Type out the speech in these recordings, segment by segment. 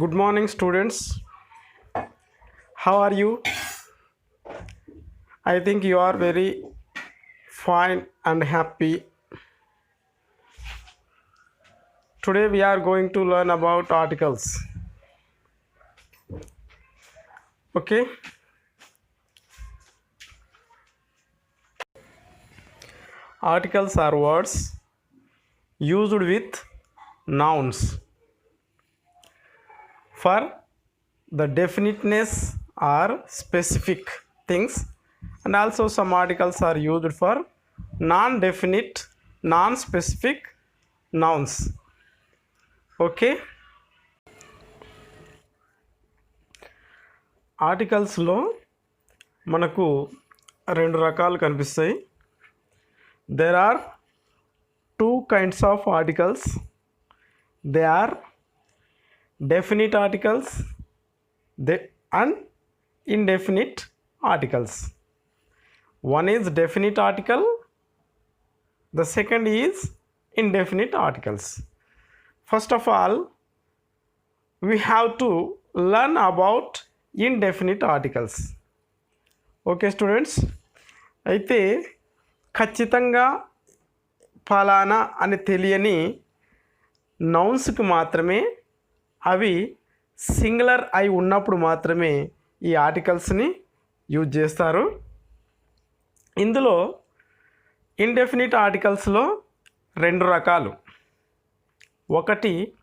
Good morning, students. How are you? I think you are very fine and happy. Today we are going to learn about articles. Okay? Articles are words used with nouns for the definiteness or specific things, and also some articles are used for non-definite, non-specific nouns. Okay? ఆర్టికల్స్లో మనకు రెండు రకాలు కనిపిస్తాయి. There are two kinds of articles. They are definite articles and indefinite articles. One is definite article, the second is indefinite articles. First of all, we have to learn about indefinite articles. Okay students, అయితే ఖచ్చితంగా ఫలానా అని తెలియని నౌన్స్కి మాత్రమే, అవి singular అయి ఉన్నప్పుడు మాత్రమే ఈ ఆర్టికల్స్ని యూజ్ చేస్తారు. ఇందులో ఇండెఫినిట్ ఆర్టికల్స్లో రెండు రకాలు. ఒకటి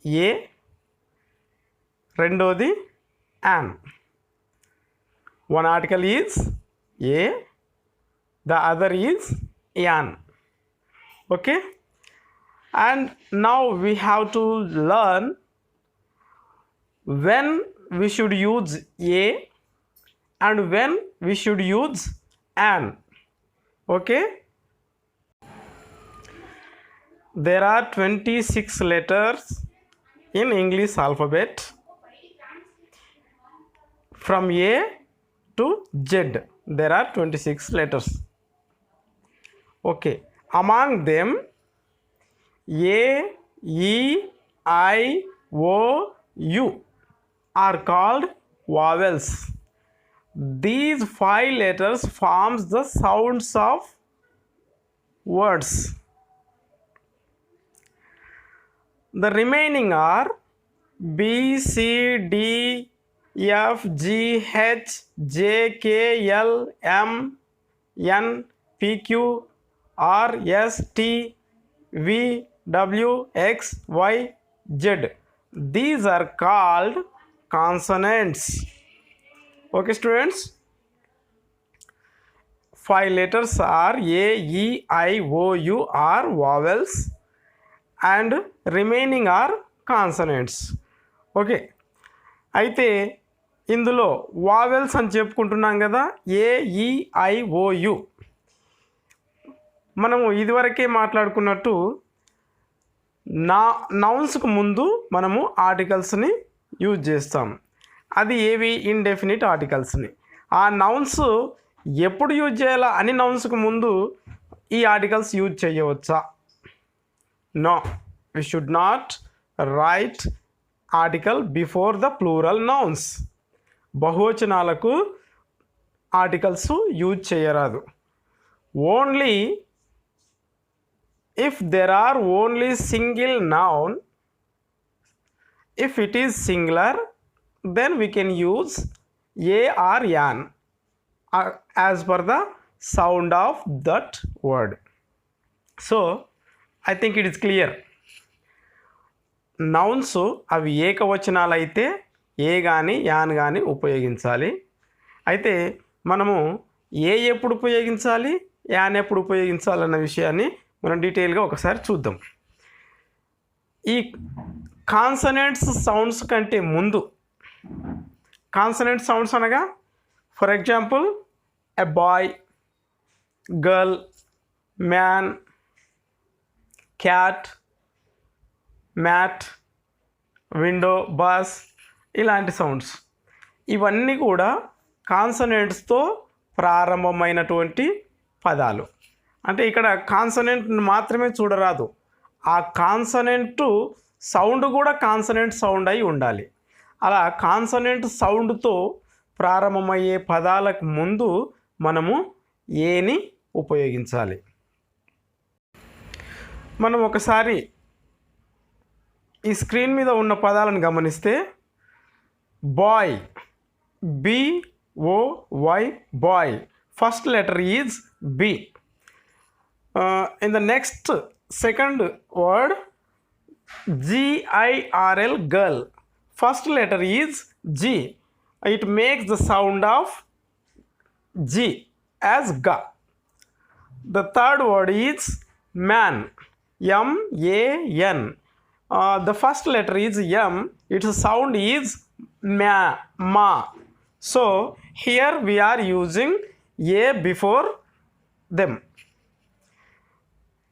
ఏ, రెండోది an. One article is a, the other is an. Okay, and now we have to learn when we should use a and when we should use an. Okay, there are 26 letters in English alphabet from A to Z. There are 26 letters. Okay, among them A, E, I, O, U are called vowels. These 5 letters forms the sounds of words. The remaining are B, C, D, F, G, H, J, K, L, M, N, P, Q, R, S, T, V, W, X, Y, Z. These are called consonants. Okay students, 5 letters are A, E, I, O, U are vowels and remaining are consonants. Okay, అయితే ఇందులో vowels అని చెప్పుకుంటున్నాం కదా, ఏ, ఈ, I, oh, you. మనము ఇదివరకే మాట్లాడుకున్నట్టు నౌన్స్కు ముందు మనము ఆర్టికల్స్ని యూజ్ చేస్తాం. అది ఏవి? ఇండెఫినిట్ ఆర్టికల్స్ని. ఆ నౌన్స్ ఎప్పుడు యూజ్ చేయాలా? అని నౌన్స్కు ముందు ఈ ఆర్టికల్స్ యూజ్ చేయవచ్చా? No, we should not write article before the plural nouns. బహువచనాలకు ఆర్టికల్స్ యూజ్ చేయరాదు. Only if there are only single noun, if it is singular, then we can use a or an as per the sound of that word. So I think it is clear. Nouns అవి ఏకవచనాలు అయితే ఏ కానీ an కానీ ఉపయోగించాలి. అయితే మనము ఏ ఎప్పుడు ఉపయోగించాలి, an ఎప్పుడు ఉపయోగించాలన్న విషయాన్ని మనం డీటెయిల్గా ఒకసారి చూద్దాం. ఈ కాన్సనెంట్స్ సౌండ్స్ కంటే ముందు, కాన్సనెంట్ సౌండ్స్ అనగా for example a boy, girl, man, cat, mat, window, bus, ఇలాంటి సౌండ్స్ ఇవన్నీ కూడా కాన్సనెంట్స్తో ప్రారంభమైనటువంటి పదాలు. అంటే ఇక్కడ కాన్సనెంట్ మాత్రమే చూడరాదు, ఆ కాన్సనెంట్ సౌండ్ కూడా కాన్సనెంట్ సౌండ్ అయి ఉండాలి. అలా కాన్సనెంట్ సౌండ్తో ప్రారంభమయ్యే పదాలకు ముందు మనము ఏని ఉపయోగించాలి. మనం ఒకసారి ఈ స్క్రీన్ మీద ఉన్న పదాలను గమనిస్తే boy, BOY, boy, first letter is B. In the next second word GIRL, girl, first letter is G. It makes the sound of G as ga. The third word is man, MAN. The first letter is M. Its sound is ma. So here we are using A before them.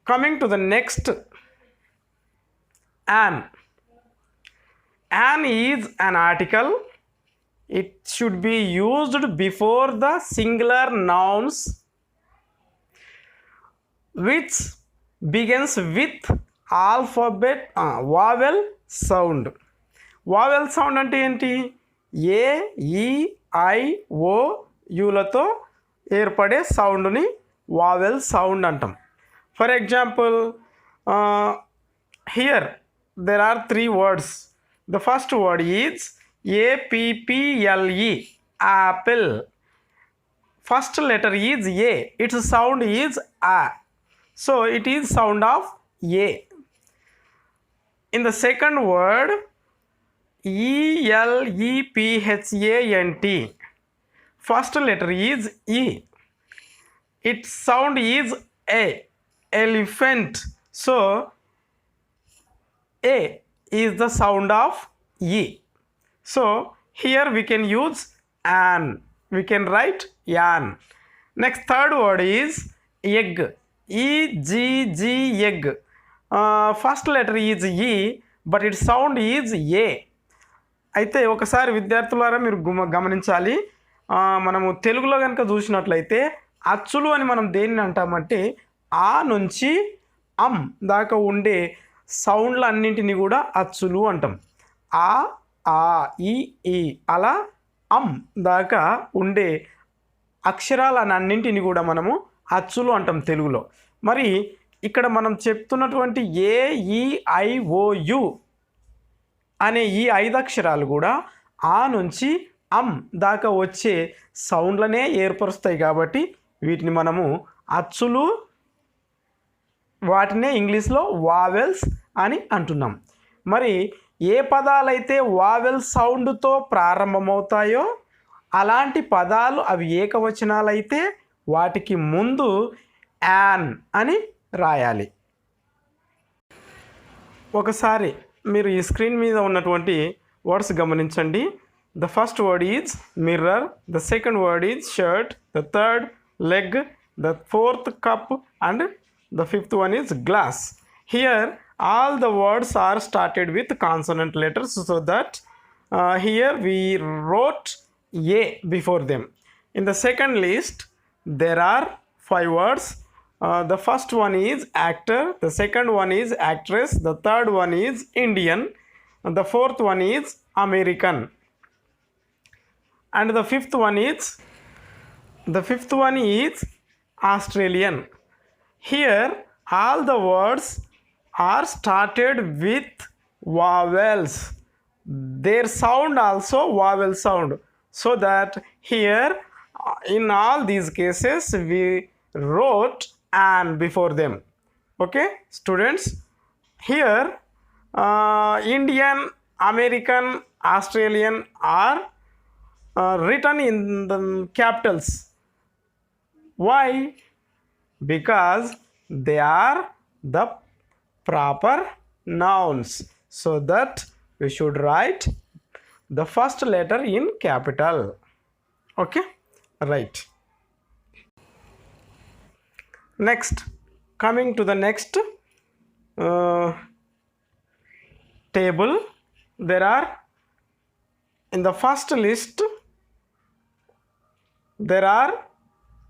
Coming to the next, an. An is an article. It should be used before the singular nouns which begins with alphabet vowel sound. Vowel sound అంటే ఏంటి? A, E, I, O, యులతో ఏర్పడే సౌండ్ని vowel sound అంటాం. For example, here there are three words. The first word is APPLE, apple. First letter is A. Its sound is A. So it is sound of A. In the second word, ELEPHANT. First letter is E. Its sound is A. Elephant. So A is the sound of E. So here we can use an. We can write yan. Next, third word is egg, EGG, egg. First letter is E, but its sound is A. అయితే ఒకసారి విద్యార్థులారా మీరు గమనించాలి, మనము తెలుగులో కనుక చూసినట్లయితే అచ్చులు అని మనం దేన్ని అంటామంటే ఆ నుంచి అమ్ దాకా ఉండే సౌండ్లు అన్నింటినీ కూడా అచ్చులు అంటాం. ఆ, ఈ, అలా అమ్ దాకా ఉండే అక్షరాలన్నింటినీ కూడా మనము అచ్చులు అంటాం తెలుగులో. మరి ఇక్కడ మనం చెప్తున్నటువంటి AEIOU అనే ఈ 5 అక్షరాలు కూడా ఆ నుంచి అమ్ దాకా వచ్చే సౌండ్లనే ఏర్పరుస్తాయి. కాబట్టి వీటిని మనము అచ్చులు, వాటినే ఇంగ్లీష్లో వావెల్స్ అని అంటున్నాం. మరి ఏ పదాలైతే వావెల్ సౌండ్తో ప్రారంభమవుతాయో అలాంటి పదాలు అవి ఏకవచనాలైతే వాటికి ముందు యాన్ అని రాయాలి. ఒకసారి మీరు ఈ స్క్రీన్ మీద ఉన్నటువంటి వర్డ్స్ గమనించండి. The first word is mirror, the second word is shirt, the third leg, the fourth cup and the fifth one is glass. Here all the words are started with consonant letters, so that here we wrote A before them. In the second list there are 5 words. The first one is actor, the second one is actress, the third one is Indian, and the fourth one is American, and the fifth one is Australian. Here all the words are started with vowels. Their sound also vowel sound. So that here in all these cases we wrote an before them. Okay students, here Indian, American, Australian are written in the capitals. Why? Because they are the proper nouns, so that we should write the first letter in capital. Okay, right. Next, coming to the next table, there are, in the first list there are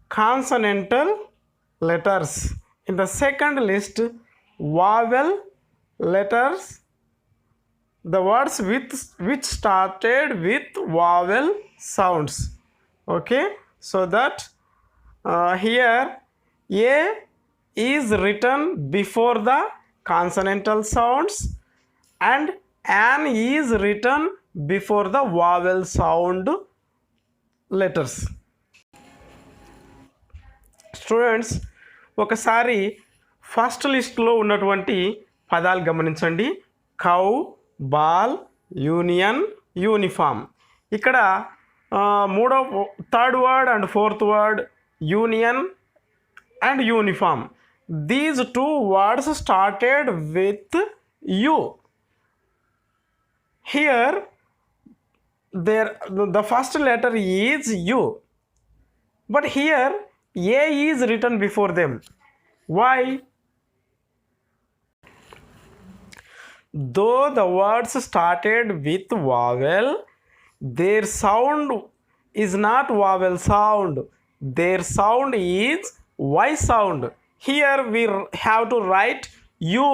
consonantal letters. In the second list, vowel letters the words which started with vowel sounds. Okay, so that here a is written before the consonantal sounds and an is written before the vowel sound letters. Students, ఒకసారి first లిస్ట్లో ఉన్నటువంటి పదాలు గమనించండి. Cow, ball, union, uniform. ఇక్కడ third word and fourth word union and uniform. These two words started with U. Here the first letter is U, but here A is written before them. Why? Though the words started with vowel, their sound is not vowel sound. Their sound is Y sound. Here we have to write U.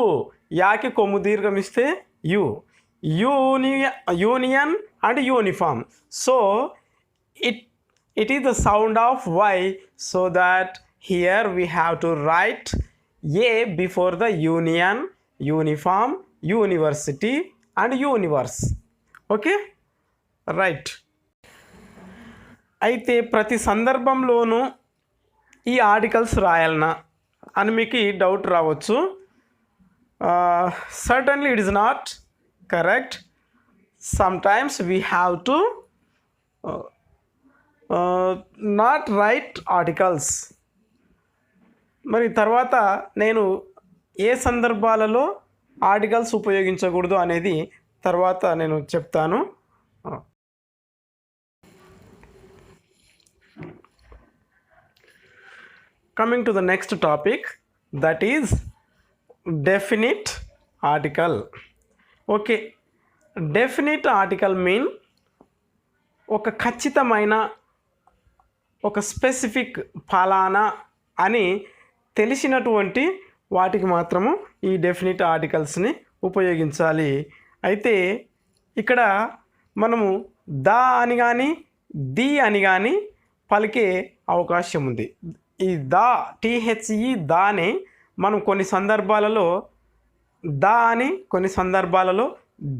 యాకి కొమ్ము దీర్ఘం ఇస్తే U. Union and uniform. So it is the sound of Y. So that here we have to write A before the union, uniform, university and universe. Okay? Right. అయితే ప్రతి సందర్భంలోనూ ఈ articles రాయాలనా అని మీకు doubt రావచ్చు. Certainly it is not correct. Sometimes we have to not right articles. మరి తర్వాత నేను ఏ సందర్భాలలో ఆర్టికల్స్ ఉపయోగించకూడదు అనేది తర్వాత నేను చెప్తాను. Coming to the next topic, that is definite article. Okay, definite article mean ఒక ఖచ్చితమైన ఒక స్పెసిఫిక్ ఫలానా అని తెలిసినటువంటి వాటికి మాత్రము ఈ డెఫినిట్ ఆర్టికల్స్ని ఉపయోగించాలి. అయితే ఇక్కడ మనము దా అని కానీ ది అని కానీ పలికే అవకాశం ఉంది. ఈ దా THE దాని మనం కొన్ని సందర్భాలలో దా అని, కొన్ని సందర్భాలలో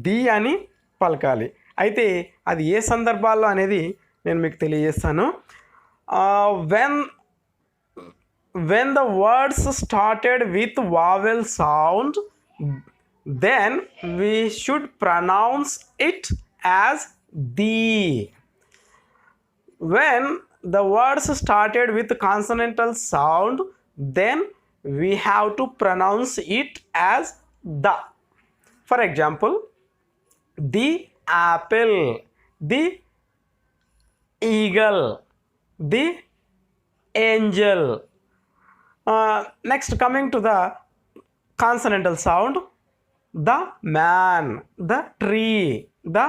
ది అని పలకాలి. అయితే అది ఏ సందర్భాల్లో అనేది నేను మీకు తెలియజేస్తాను. when the words started with vowel sound, then we should pronounce it as the. When the words started with consonantal sound, then we have to pronounce it as the. For example, the apple, the eagle, the angel. Next, coming to the consonantal sound, the man, the tree, the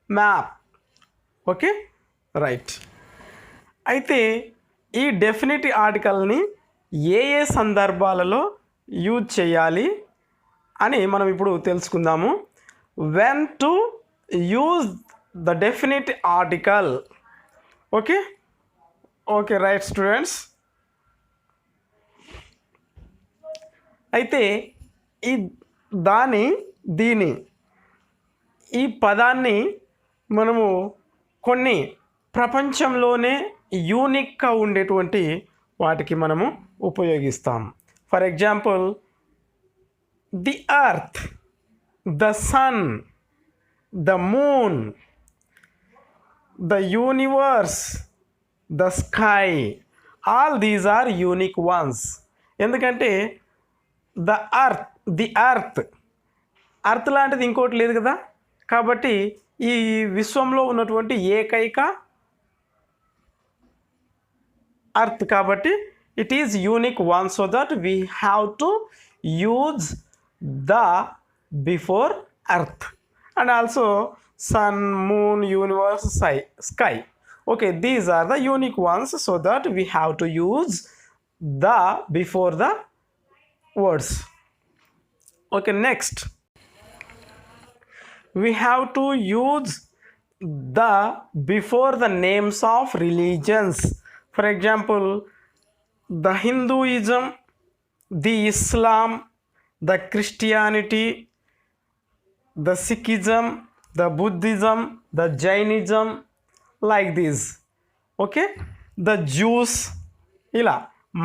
map. Okay, right. అయితే ఈ definite ఆర్టికల్ని ఏ ఏ సందర్భాలలో use చేయాలి అని మనం ఇప్పుడు తెలుసుకుందాము. When to use the definite article. Okay okay right students. అయితే ఈ దీని ఈ పదాన్ని మనము కొన్ని ప్రపంచంలోనే యూనిక్గా ఉండేటువంటి వాటికి మనము ఉపయోగిస్తాం. For example, the earth, the sun, the moon, the universe, the sky, all these are unique ones. ఎందుకంటే ది అర్త్ లాంటిది ఇంకోటి లేదు కదా. కాబట్టి ఈ విశ్వంలో ఉన్నటువంటి ఏకైక earth kabatti it is unique one, so that we have to use the before earth. And also sun, moon, universe, sky. Okay, these are the unique ones, so that we have to use the before the words. Okay, next, we have to use the before the names of religions. For example, the Hinduism, the Islam, the Christianity, the Sikhism, the Buddhism, the Jainism, like this. Okay, the juice, ఇలా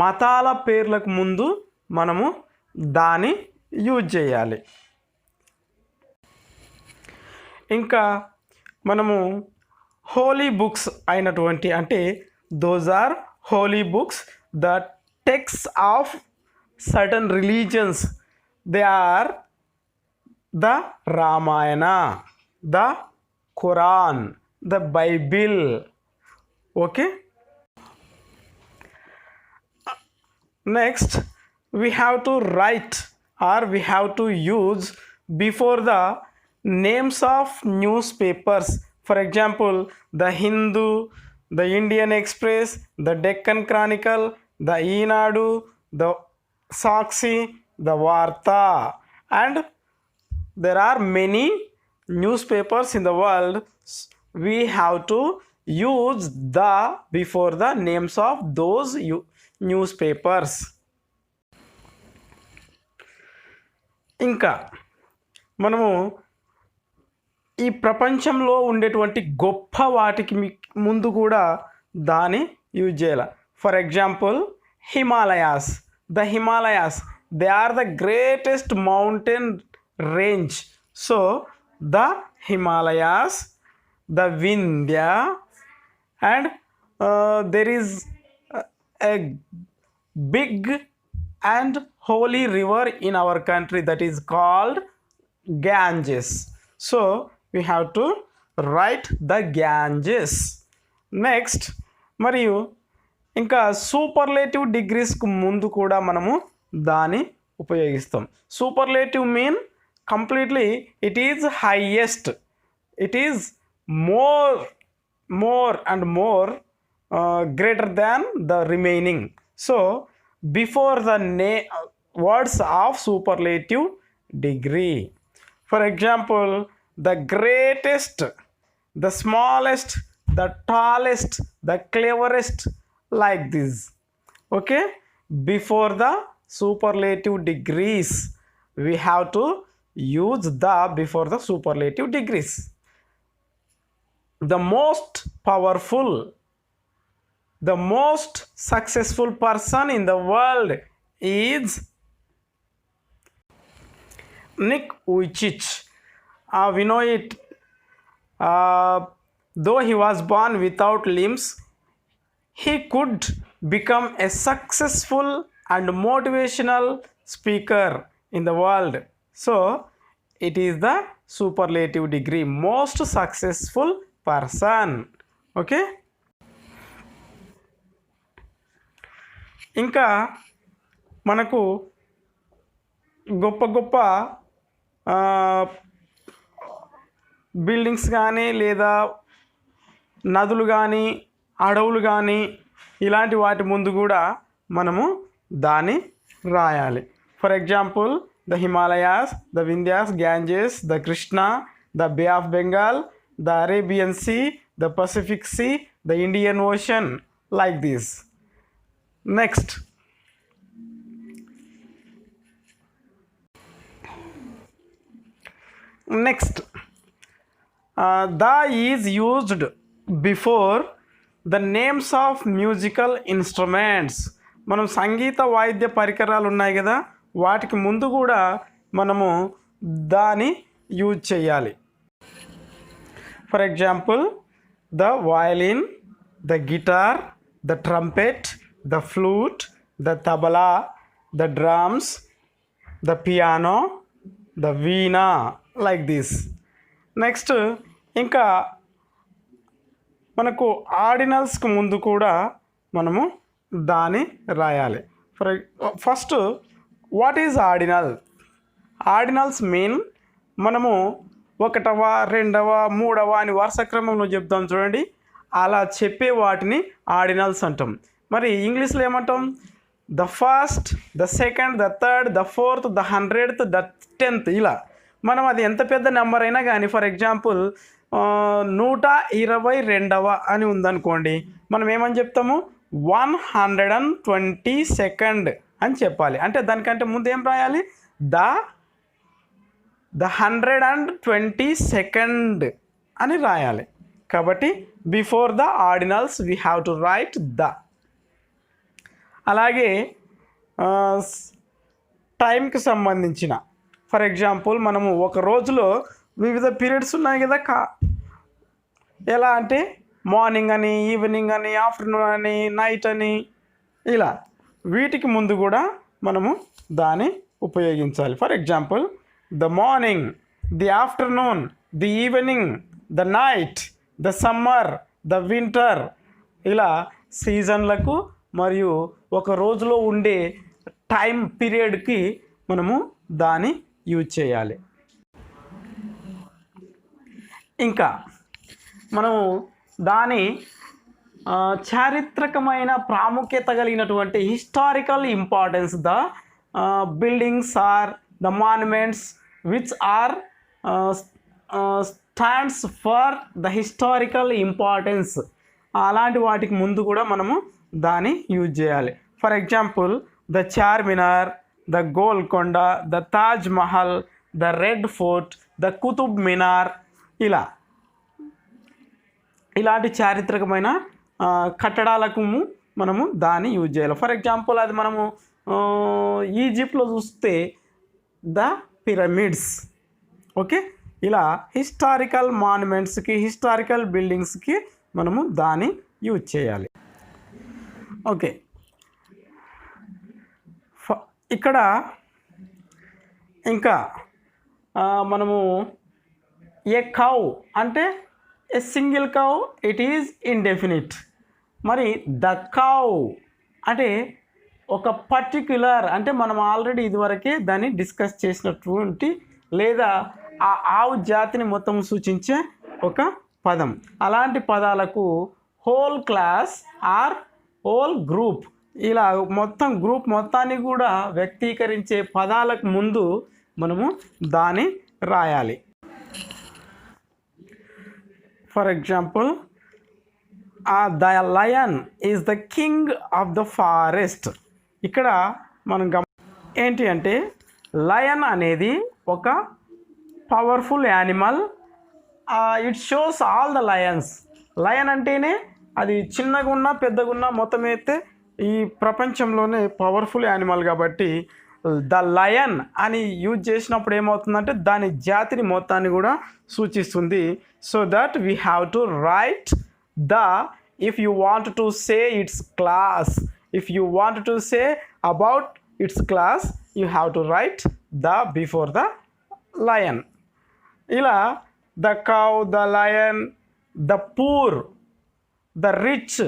మతాల పేర్లకు ముందు మనము దాన్ని use చేయాలి. ఇంకా మనము Holi books అయినటువంటి, అంటే those are holy books, the text of certain religions, they are the Ramayana, the Quran, the Bible. Okay, next we have to write or we have to use before the names of newspapers. For example, the Hindu, the Indian Express, the Deccan Chronicle, the Eenadu, the Saksi, the Varta, and there are many newspapers in the world. We have to use the before the names of those newspapers. ఇంకా మనము ఈ ప్రపంచంలో ఉండేటువంటి గొప్ప వాటికి ముందు కూడా దాన్ని యూజ్ చేయాలి. For example, Himalayas, the Himalayas, they are the greatest mountain range. So the Himalayas, the Vindhya, and there is a big and holy river in our country that is called Ganges. So we have to write the Ganges. Next, మరియు ఇంకా superlative డిగ్రీస్కు ముందు కూడా మనము దాన్ని ఉపయోగిస్తాం. Superlative mean completely it is highest, it is more and more greater than the remaining. So before the words of superlative degree, for example, the greatest, the smallest, the tallest, the cleverest, like this. Okay, before the superlative degrees we have to use the before the superlative degrees. The most powerful, the most successful person in the world is Nick Vujicic. We know it. Though he was born without limbs, he could become a successful and motivational speaker in the world. So it is the superlative degree, most successful person. Okay, ఇంకా మనకు గొప్ప గొప్ప buildings కానీ లేదా నదులు కానీ అడవులు కానీ ఇలాంటి వాటి ముందు కూడా మనము దాన్ని రాయాలి. For example, the Himalayas, the Vindhyas, Ganges, the Krishna, the bay of Bengal, the Arabian Sea, the Pacific Sea, the Indian Ocean, like this. Next, the is used before the names of musical instruments. మనం సంగీత వాయిద్య పరికరాలు ఉన్నాయి కదా, వాటికి ముందు కూడా మనము దాన్ని యూజ్ చేయాలి. For example, the violin, the guitar, the trumpet, the flute, the tabla, the drums, the piano, the veena, like this. Next, ఇంకా మనకు ఆర్డినల్స్కి ముందు కూడా మనము దాన్ని రాయాలి. First, what is ordinal? Ordinals mean మనము ఒకటవ, రెండవ, మూడవ అని వరుస క్రమంలో చెప్తాం చూడండి, అలా చెప్పే వాటిని ఆర్డినల్స్ అంటాం. మరి ఇంగ్లీష్లో ఏమంటాం? The first, the second, the third, the fourth, the 100th, the 10th, ఇలా మనం అది ఎంత పెద్ద నెంబర్ అయినా కానీ, ఫర్ ఎగ్జాంపుల్ 122వ అని ఉందనుకోండి, మనం ఏమని చెప్తాము, 122nd అని చెప్పాలి. అంటే దానికంటే ముందు ఏం రాయాలి, ద 122nd అని రాయాలి. కాబట్టి before the ordinals we have to write the. అలాగే టైంకి సంబంధించిన, ఫర్ ఎగ్జాంపుల్ మనము ఒక రోజులో వివిధ పీరియడ్స్ ఉన్నాయి కదా, ఎలా అంటే మార్నింగ్ అని, ఈవినింగ్ అని, ఆఫ్టర్నూన్ అని, నైట్ అని, ఇలా వీటికి ముందు కూడా మనము దాన్ని ఉపయోగించాలి. For example the morning, the afternoon, the evening, the night, the summer, the winter, ఇలా సీజన్లకు మరియు ఒక రోజులో ఉండే టైం పీరియడ్కి మనము దాన్ని యూజ్ చేయాలి. ఇంకా మనము దాని చారిత్రకమైన ప్రాముఖ్యత కలిగినటువంటి historical importance, the buildings are the monuments which are stands for the historical importance, అలాంటి వాటికి ముందు కూడా మనము దాన్ని యూజ్ చేయాలి. For example the Charminar, the Golconda, the Taj Mahal, the red fort, the Qutub Minar, ఇలాంటి చారిత్రకమైన కట్టడాలకు మనము దాన్ని యూజ్ చేయాలి. ఫర్ ఎగ్జాంపుల్ అది మనము ఈజిప్ట్లో చూస్తే ద పిరమిడ్స్. ఓకే, ఇలా హిస్టారికల్ మాన్యుమెంట్స్కి, హిస్టారికల్ బిల్డింగ్స్కి మనము దాన్ని యూజ్ చేయాలి. ఓకే, ఇక్కడ ఇంకా మనము ఏ కౌ అంటే a single cow, it is indefinite. మరి ద కౌ అంటే ఒక పర్టిక్యులర్, అంటే మనం ఆల్రెడీ ఇదివరకే దాన్ని డిస్కస్ చేసినటువంటి లేదా ఆ ఆవు జాతిని మొత్తం సూచించే ఒక పదం. అలాంటి పదాలకు whole class or whole group, ఇలా మొత్తం గ్రూప్ మొత్తాన్ని కూడా వ్యక్తీకరించే పదాలకు ముందు మనము దాన్ని రాయాలి. For example the lion is the king of the forest. ఇక్కడ మనం ఏంటి అంటే లయన్ అనేది ఒక powerful animal. It shows all the Lions. Lion అంటేనే అది చిన్నగా ఉన్నా పెద్దగా ఉన్నా మొత్తం అయితే ఈ ప్రపంచంలోనే పవర్ఫుల్ యానిమల్ కాబట్టి ద లయన్ అని యూజ్ చేసినప్పుడు ఏమవుతుందంటే దాని జాతిని మొత్తాన్ని కూడా సూచిస్తుంది. So that we have to write the, if you want to say its class, if you want to say about its class, you have to write the before the lion. ఇలా the cow, the lion, the poor, the rich.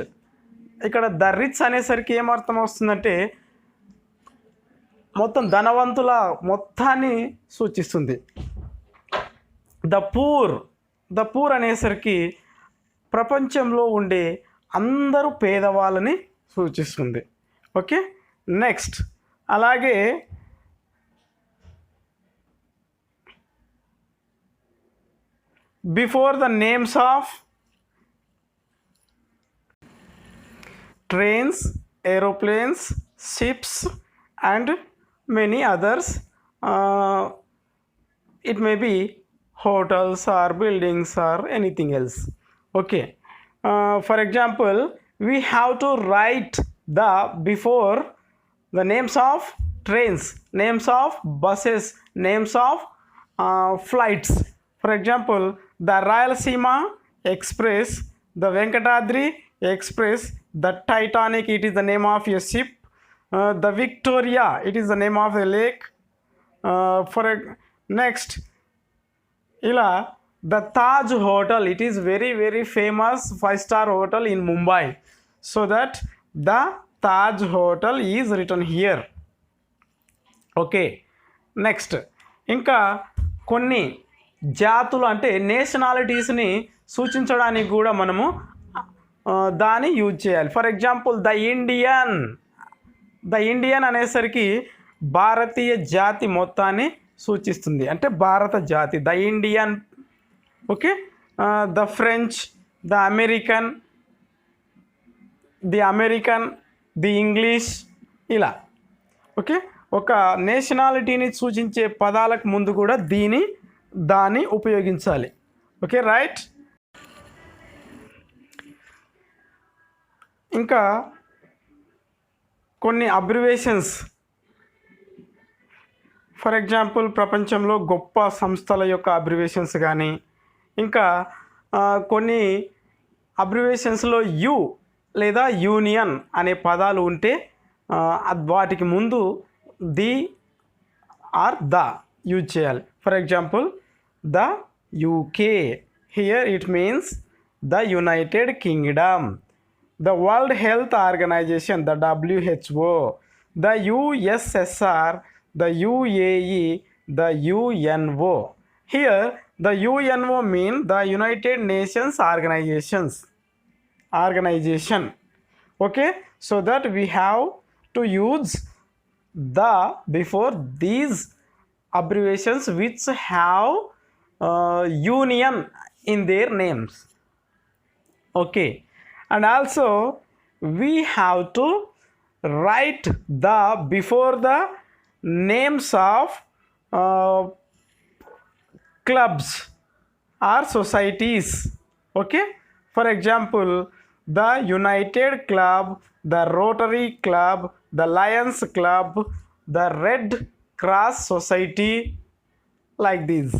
ఇక్కడ the rich అనేసరికి ఏమర్థం వస్తుందంటే మొత్తం ధనవంతుల మొత్తాన్ని సూచిస్తుంది. The poor అనేసరికి ప్రపంచంలో ఉండే అందరూ పేదవాళ్ళని సూచిస్తుంది. ఓకే, నెక్స్ట్ అలాగే before the names of trains, aeroplanes, ships and many others, it may be hotels or buildings or anything else. Okay, for example we have to write the before the names of trains, names of buses, names of flights. For example the Rayalaseema Express, the Venkatadri Express, the Titanic, it is the name of a ship. The Victoria, it is the name of a lake. Next ila the Taj Hotel, it is very very famous 5-star hotel in Mumbai, so that the Taj Hotel is written here. Okay, next ఇంకా కొన్ని జాతులు అంటే నేషనాలిటీస్ని సూచించడానికి కూడా మనము దాన్ని use చేయాలి. For example the Indian అనేసరికి భారతీయ జాతి మొత్తాన్ని సూచిస్తుంది. అంటే భారత జాతి, the Indian, okay, the French, the American, the English, ఇలా. ఓకే, ఒక నేషనాలిటీని సూచించే పదాలకు ముందు కూడా దాన్ని ఉపయోగించాలి. Okay, right. ఇంకా కొన్ని అబ్రివేషన్స్, ఫర్ ఎగ్జాంపుల్ ప్రపంచంలో గొప్ప సంస్థల యొక్క అబ్రివేషన్స్ కానీ, ఇంకా కొన్ని అబ్రివేషన్స్లో యు లేదా యూనియన్ అనే పదాలు ఉంటే వాటికి ముందు ది ఆర్ ద యూజ్ చేయాలి. For example the UK, here it means the United Kingdom. The World Health Organization, the WHO, the USSR, the UAE, the UNO. Here, the UNO means the United Nations organization. Okay, so that we have to use the before these abbreviations which have union in their names. Okay. And also we have to write the before the names of clubs or societies. Okay, for example the United Club, the Rotary Club, the Lions Club, the Red Cross Society, like these.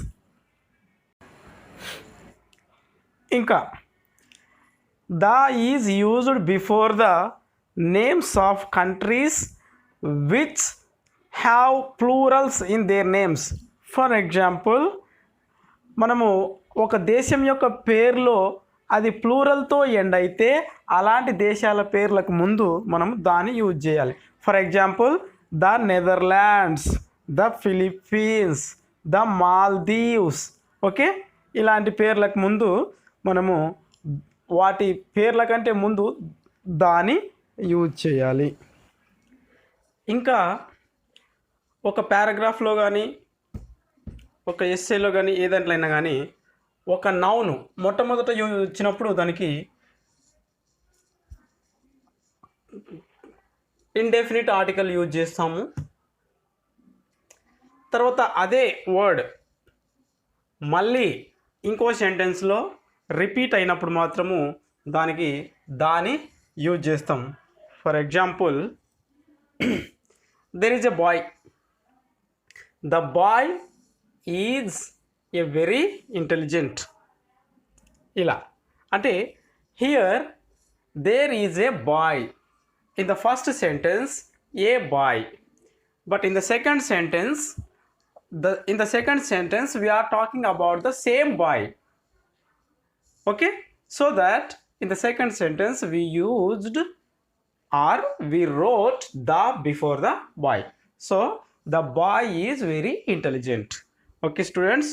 Inka the is used before the names of countries which have plurals in their names. For example, మనము ఒక దేశం యొక్క పేరులో అది ప్లూరల్తో end అయితే అలాంటి దేశాల పేర్లకు ముందు మనం దాన్ని యూజ్ చేయాలి. For example the Netherlands, the Philippines, the Maldives. Okay, ఇలాంటి పేర్లకు ముందు మనము వాటి పేర్ల కంటే ముందు దాన్ని యూజ్ చేయాలి. ఇంకా ఒక పారాగ్రాఫ్లో కానీ ఒక ఎస్సేలో కానీ ఏదంట్లో అయినా కానీ ఒక నౌను మొట్టమొదట వచ్చినప్పుడు దానికి ఇండెఫినిట్ ఆర్టికల్ యూజ్ చేస్తాము. తర్వాత అదే వర్డ్ మళ్ళీ ఇంకో సెంటెన్స్లో రిపీట్ అయినప్పుడు మాత్రము దాన్ని యూజ్ చేస్తాం. For example there is a boy, the boy is a very intelligent. ఇలా అంటే here there is a boy in the first sentence, a boy, but in the second sentence we are talking about the same boy. Okay, so that in the second sentence we used or we wrote the before the boy. So the boy is very intelligent. Okay students,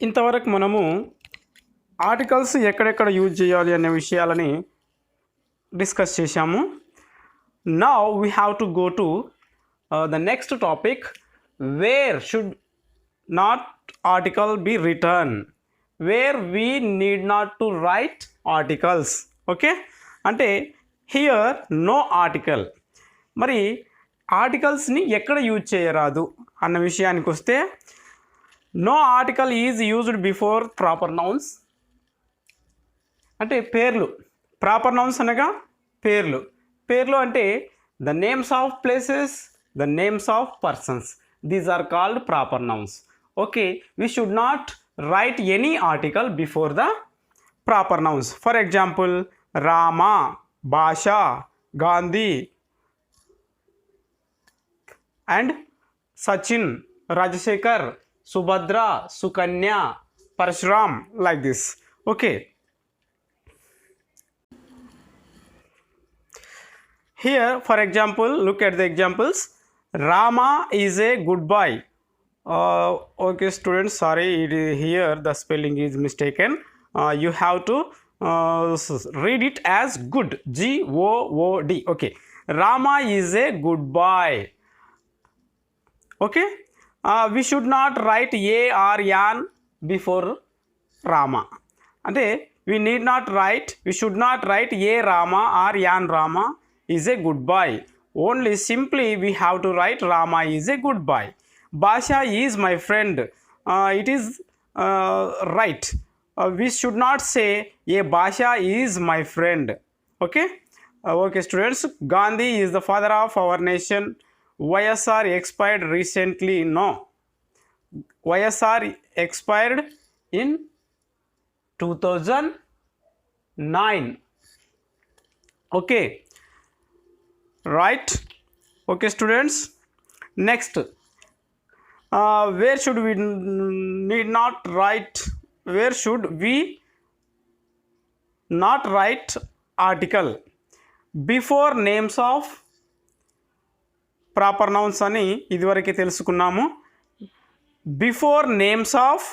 ఇంతవరకు మనము articles ఎక్కడెక్కడ use చేయాలి అనే విషయాలని discuss చేశాము. Now we have to go to the next topic, where should not article be written, where we need not to write articles. Okay, అంటే here no article. మరి ఆర్టికల్స్ని ఎక్కడ యూజ్ చేయరాదు అన్న విషయానికి వస్తే, no article is used before proper nouns. అంటే పేర్లు, proper nouns అనగా పేర్లు అంటే the names of places, the names of persons, these are called proper nouns. Okay, we should not write any article before the proper nouns. For example, Rama, Basha, Gandhi, and Sachin, Rajashekar, Subhadra, Sukanya, Parshuram, like this. Okay, here for example, look at the examples. Rama is a good boy. Okay students, sorry, here the spelling is mistaken. You have to read it as good, G-O-O-D. Okay, Rama is a good boy. Okay, we should not write a or an before Rama. అంటే we need not write, we should not write a Rama or an Rama is a good boy. Only simply we have to write Rama is a good boy. Basha is my friend. It is right. We should not say a Basha is my friend. Okay. Okay, students. Gandhi is the father of our nation. YSR expired recently. No. YSR expired in 2009. Okay. Right. Okay, students. Next. Where should we need not write? Where should we not write article before names of proper nouns అని ఇదివరకే తెలుసుకున్నాము. Before names of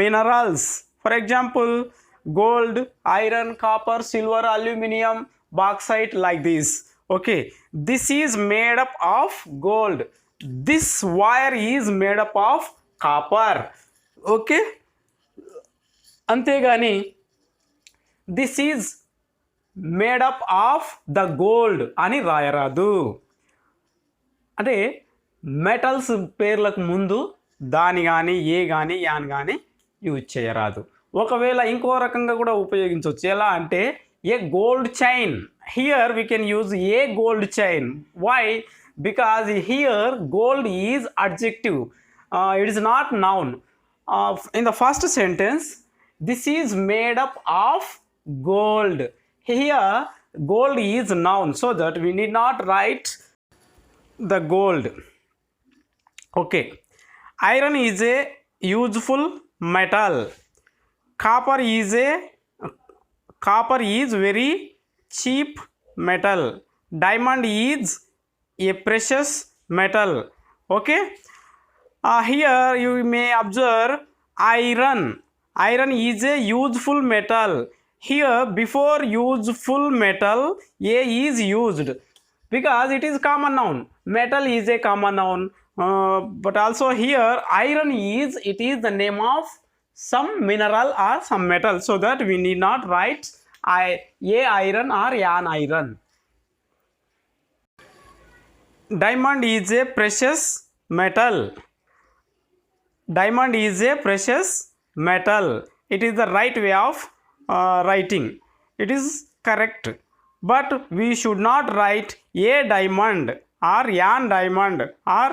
minerals, for example gold, iron, copper, silver, aluminum, bauxite, like this. Okay, this is made up of gold. This wire is made up of copper. Okay, అంతేగాని this is made up of the gold అని రాయరాదు. అంటే metals పేర్లకు ముందు దాని కానీ ఏ కానీ an కానీ use చేయరాదు. ఒకవేళ ఇంకో రకంగా కూడా ఉపయోగించవచ్చు. ఎలా అంటే a gold chain, here we can use a gold chain. Why? Because here gold is adjective, it is not noun. In the first sentence this is made up of gold. Here gold is noun, so that we need not write the gold. Okay, iron is a useful metal. Copper is very cheap metal. Diamond is a precious metal. Okay, here you may observe iron. Iron is a useful metal. Here before useful metal a is used because it is common noun. Metal is a common noun, but also here iron is, it is the name of some mineral or some metal, so that we need not write a iron or an iron. Diamond is a precious metal. Diamond is a precious metal. It is the right way of writing. It is correct, but we should not write a diamond or an diamond or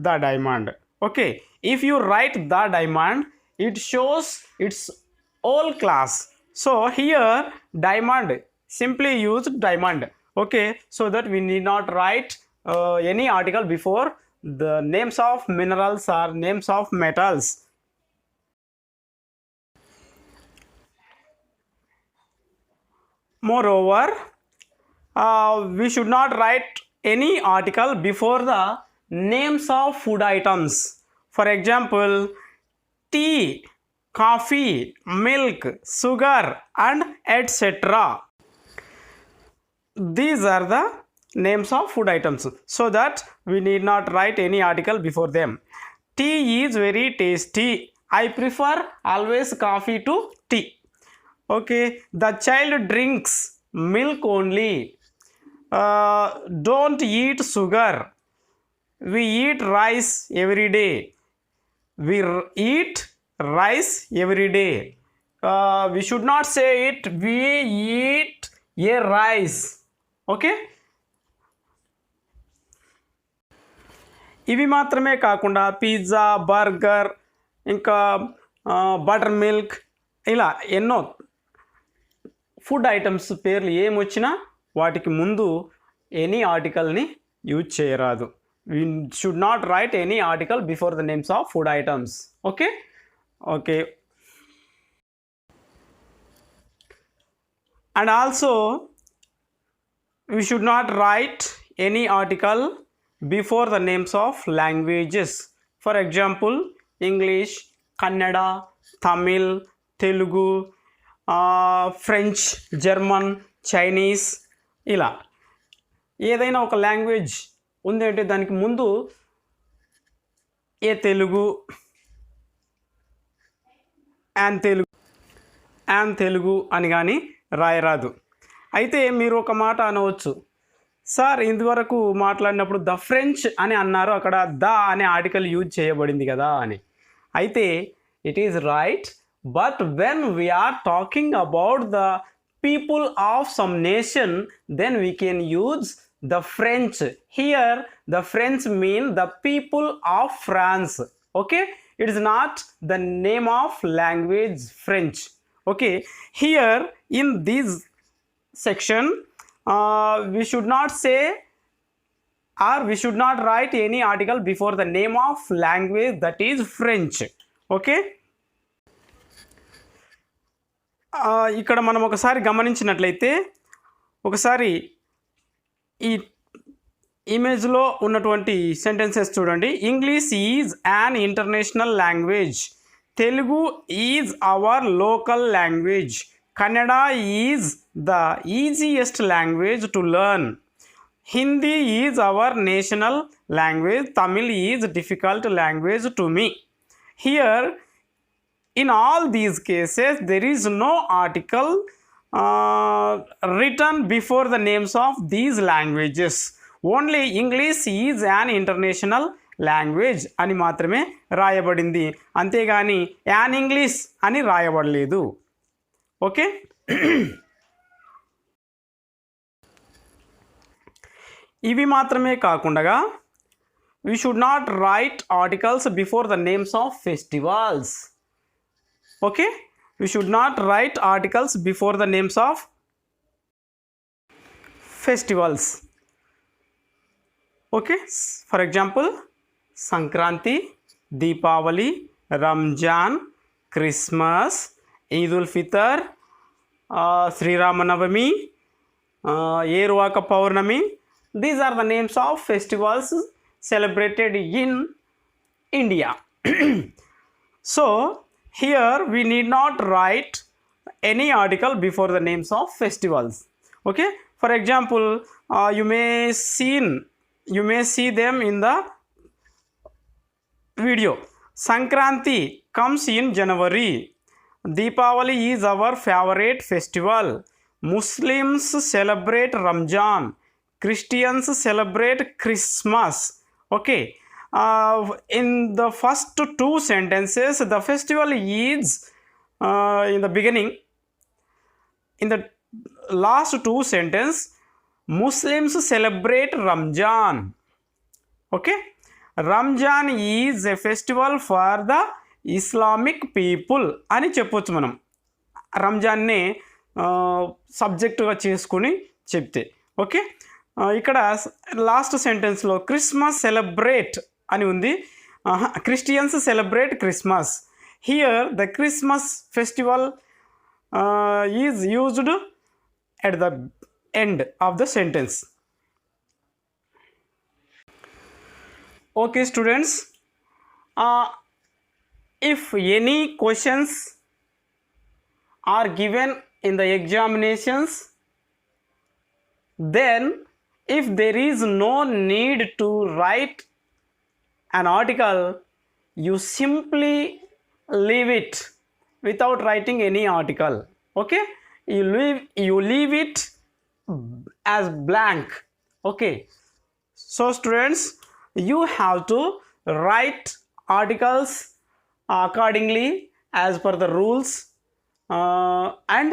the diamond. Okay, if you write the diamond, it shows its whole class. So here diamond, simply use diamond. Okay, so that we need not write any article before the names of minerals or names of metals. Moreover, we should not write any article before the names of food items. For example, tea, coffee, milk, sugar, and etc. These are the names of food items, so that we need not write any article before them. Tea is very tasty. I prefer always coffee to tea. Okay, the child drinks milk only. Don't eat sugar. We eat rice every day. We eat rice every day. We should not say it, we eat a rice. Okay, ఇవి మాత్రమే కాకుండా pizza, burger, ఇంకా butter milk, ఇలా ఎన్నో food items పేర్లు ఏమొచ్చినా వాటికి ముందు ఎనీ ఆర్టికల్ని యూజ్ చేయరాదు. we should not write any article before the names of food items. Okay, okay. And also we should not write any article before the names of languages. For example, English, Kannada, Tamil, Telugu, French, German, Chinese, ఇలా ఏదైనా ఒక language ఉంది అంటే దానికి ముందు ఏ Telugu and Telugu అని కానీ రాయరాదు. అయితే మీరు ఒక మాట అనవచ్చు, సార్ ఇంతవరకు మాట్లాడినప్పుడు ద ఫ్రెంచ్ అని అన్నారు, అక్కడ ద అనే ఆర్టికల్ యూజ్ చేయబడింది కదా అని. అయితే it is right, but when we are talking about the people of some nation, then we can use the French. Here the French mean the people of France. Okay, it is not the name of language French. Okay, here in this section we should not say or we should not write any article before the name of language, that is French. Okay, ఇక్కడ మనం ఒకసారి గమనించినట్లయితే, ఒకసారి ఈ ఇమేజ్లో ఉన్నటువంటి sentences చూడండి. English is an international language, Telugu is our local language, Kannada is the easiest language to learn, Hindi is our national language, Tamil is difficult language to me. Here in all these cases there is no article written before the names of these languages. Only English is an international language అని మాత్రమే రాయబడింది, అంతేగాని an English అని రాయబడలేదు. Okay, ఇవి మాత్రమే కాకుండా we should not write articles before the names of festivals. Okay, we should not write articles before the names of festivals. Okay, for example, Sankranti, Deepavali, Ramjan, Christmas, Eid ul Fitr, Sri Ramanavami, Yeruaka Paurnami. These are the names of festivals celebrated in India. So here we need not write any article before the names of festivals. Okay, for example, you may see them in the video. Sankranti comes in January, Deepavali is our favorite festival, Muslims celebrate Ramjan, Christians celebrate Christmas. Okay, in the first two sentences the festival is in the beginning. In the last two sentences Muslims celebrate Ramjan. Okay, Ramjan is a festival for the Islamic people అని చెప్పొచ్చు మనం, రంజాన్నే సబ్జెక్టుగా చేసుకుని చెప్తే. Okay, ఇక్కడ last సెంటెన్స్లో Christmas celebrate అని ఉంది, Christians celebrate Christmas. Here the Christmas festival is used at the end of the sentence. Okay students, if any questions are given in the examinations, then if there is no need to write an article, you simply leave it without writing any article. Okay, you leave it as blank. Okay, so students, you have to write articles accordingly as per the rules and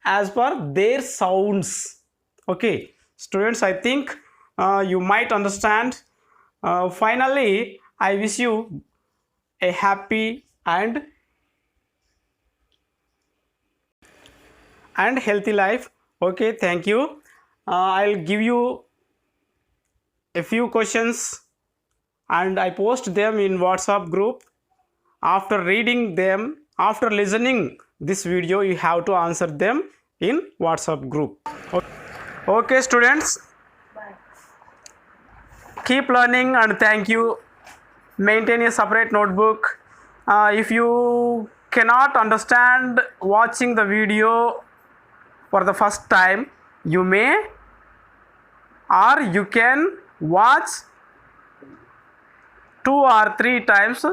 as per their sounds. Okay students, I think you might understand. Finally, I wish you a happy and healthy life. Okay, thank you. I'll give you a few questions and I post them in WhatsApp group. After reading them, after listening this video, you have to answer them in WhatsApp group. Okay students, keep learning and thank you. Maintain a separate notebook. If you cannot understand watching the video for the first time, you may or you can watch 2 or 3 times.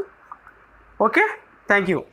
Okay, thank you.